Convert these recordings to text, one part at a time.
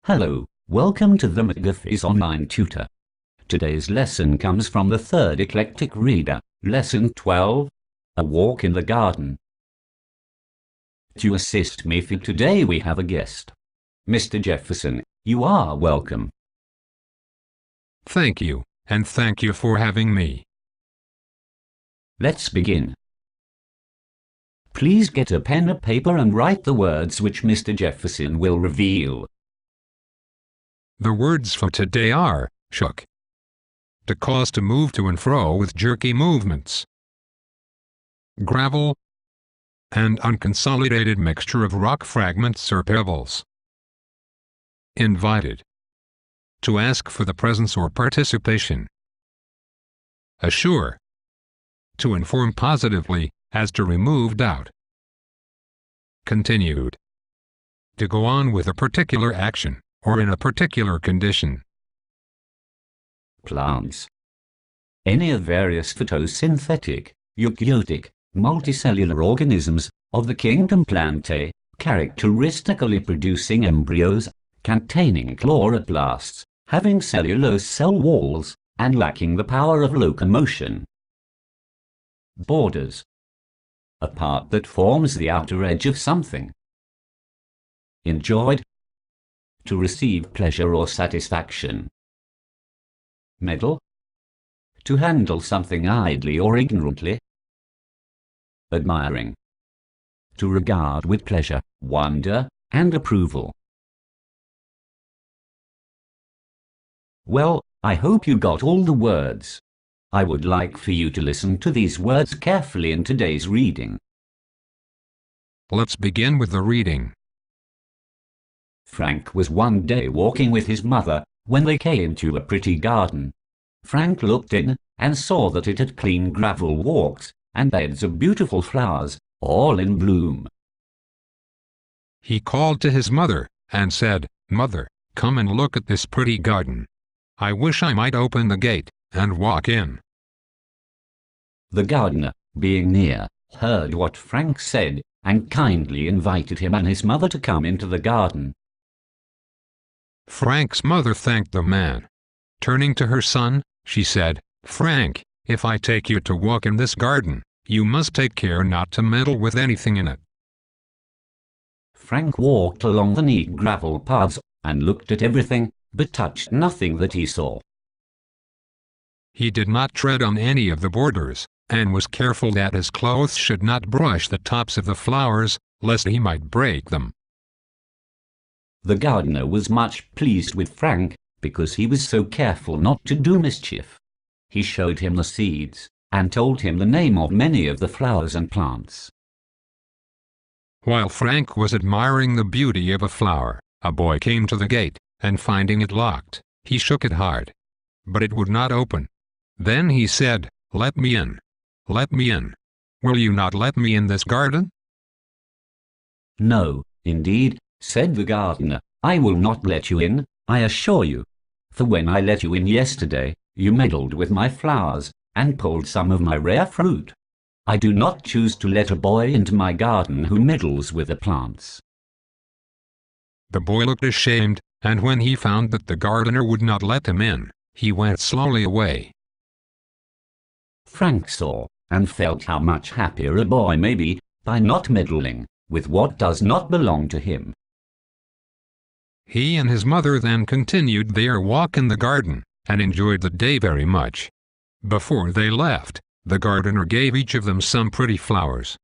Hello, welcome to the McGuffey's online tutor. Today's lesson comes from the third eclectic reader, Lesson 12, A Walk in the Garden. To assist me for today we have a guest. Mr. Jefferson, you are welcome. Thank you, and thank you for having me. Let's begin. Please get a pen and paper and write the words which Mr. Jefferson will reveal. The words for today are, shook. To cause to move to and fro with jerky movements. Gravel. And unconsolidated mixture of rock fragments or pebbles. Invited. To ask for the presence or participation. Assure. To inform positively, as to remove doubt. Continued. To go on with a particular action, or in a particular condition. Plants. Any of various photosynthetic, eukaryotic, multicellular organisms of the kingdom Plantae, characteristically producing embryos, containing chloroplasts, having cellulose cell walls, and lacking the power of locomotion. Borders. A part that forms the outer edge of something. Enjoyed. To receive pleasure or satisfaction. Meddle. To handle something idly or ignorantly. Admiring. To regard with pleasure, wonder, and approval. Well, I hope you got all the words. I would like for you to listen to these words carefully in today's reading. Let's begin with the reading. Frank was one day walking with his mother when they came to a pretty garden. Frank looked in and saw that it had clean gravel walks and beds of beautiful flowers, all in bloom. He called to his mother and said, "Mother, come and look at this pretty garden. I wish I might open the gate and walk in." The gardener, being near, heard what Frank said and kindly invited him and his mother to come into the garden. Frank's mother thanked the man. Turning to her son, she said, "Frank, if I take you to walk in this garden, you must take care not to meddle with anything in it." Frank walked along the neat gravel paths and looked at everything, but touched nothing that he saw. He did not tread on any of the borders, and was careful that his clothes should not brush the tops of the flowers, lest he might break them. The gardener was much pleased with Frank, because he was so careful not to do mischief. He showed him the seeds, and told him the name of many of the flowers and plants. While Frank was admiring the beauty of a flower, a boy came to the gate, and finding it locked, he shook it hard. But it would not open. Then he said, "Let me in. Let me in. Will you not let me in this garden?" "No, indeed," said the gardener, "I will not let you in, I assure you. For when I let you in yesterday, you meddled with my flowers, and pulled some of my rare fruit. I do not choose to let a boy into my garden who meddles with the plants." The boy looked ashamed, and when he found that the gardener would not let him in, he went slowly away. Frank saw, and felt how much happier a boy may be, by not meddling with what does not belong to him. He and his mother then continued their walk in the garden, and enjoyed the day very much. Before they left, the gardener gave each of them some pretty flowers.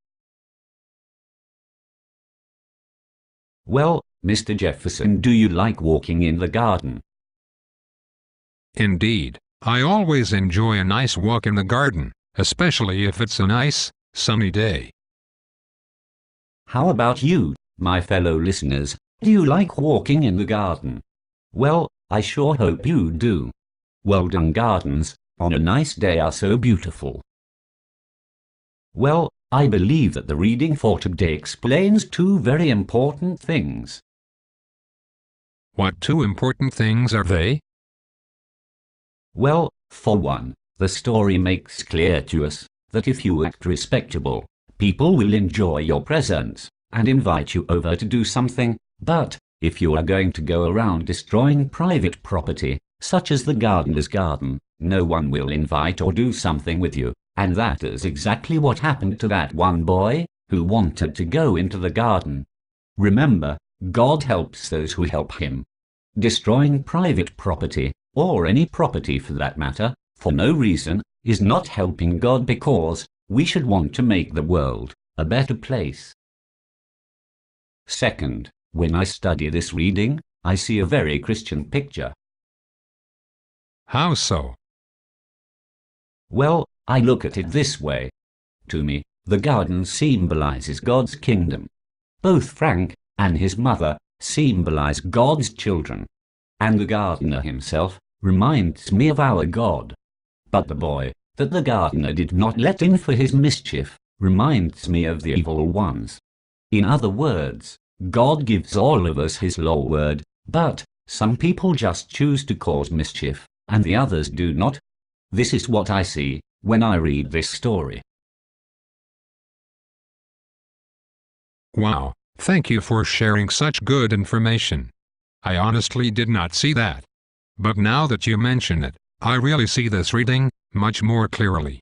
Well, Mr. Jefferson, do you like walking in the garden? Indeed, I always enjoy a nice walk in the garden, especially if it's a nice, sunny day. How about you, my fellow listeners? Do you like walking in the garden? Well, I sure hope you do. Well done, gardens, on a nice day are so beautiful. Well, I believe that the reading for today explains two very important things. What two important things are they? Well, for one, the story makes clear to us that if you act respectable, people will enjoy your presence and invite you over to do something, but If you are going to go around destroying private property, such as the gardener's garden, no one will invite or do something with you, and that is exactly what happened to that one boy who wanted to go into the garden. Remember, God helps those who help him. Destroying private property, or any property for that matter, for no reason, is not helping God, because we should want to make the world a better place. Second, when I study this reading, I see a very Christian picture. How so? Well, I look at it this way. To me, the garden symbolizes God's kingdom. Both Frank and his mother symbolize God's children, and the gardener himself reminds me of our God. But the boy that the gardener did not let in for his mischief reminds me of the evil ones. In other words, God gives all of us his law word, but some people just choose to cause mischief, and the others do not. This is what I see when I read this story. Wow, thank you for sharing such good information. I honestly did not see that. But now that you mention it, I really see this reading much more clearly.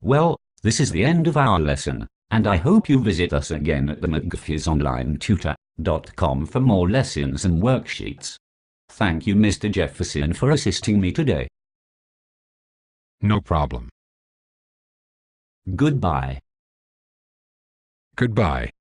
Well, this is the end of our lesson, and I hope you visit us again at the McGuffeysOnlineTutor.com for more lessons and worksheets. Thank you, Mr. Jefferson, for assisting me today. No problem. Goodbye. Goodbye.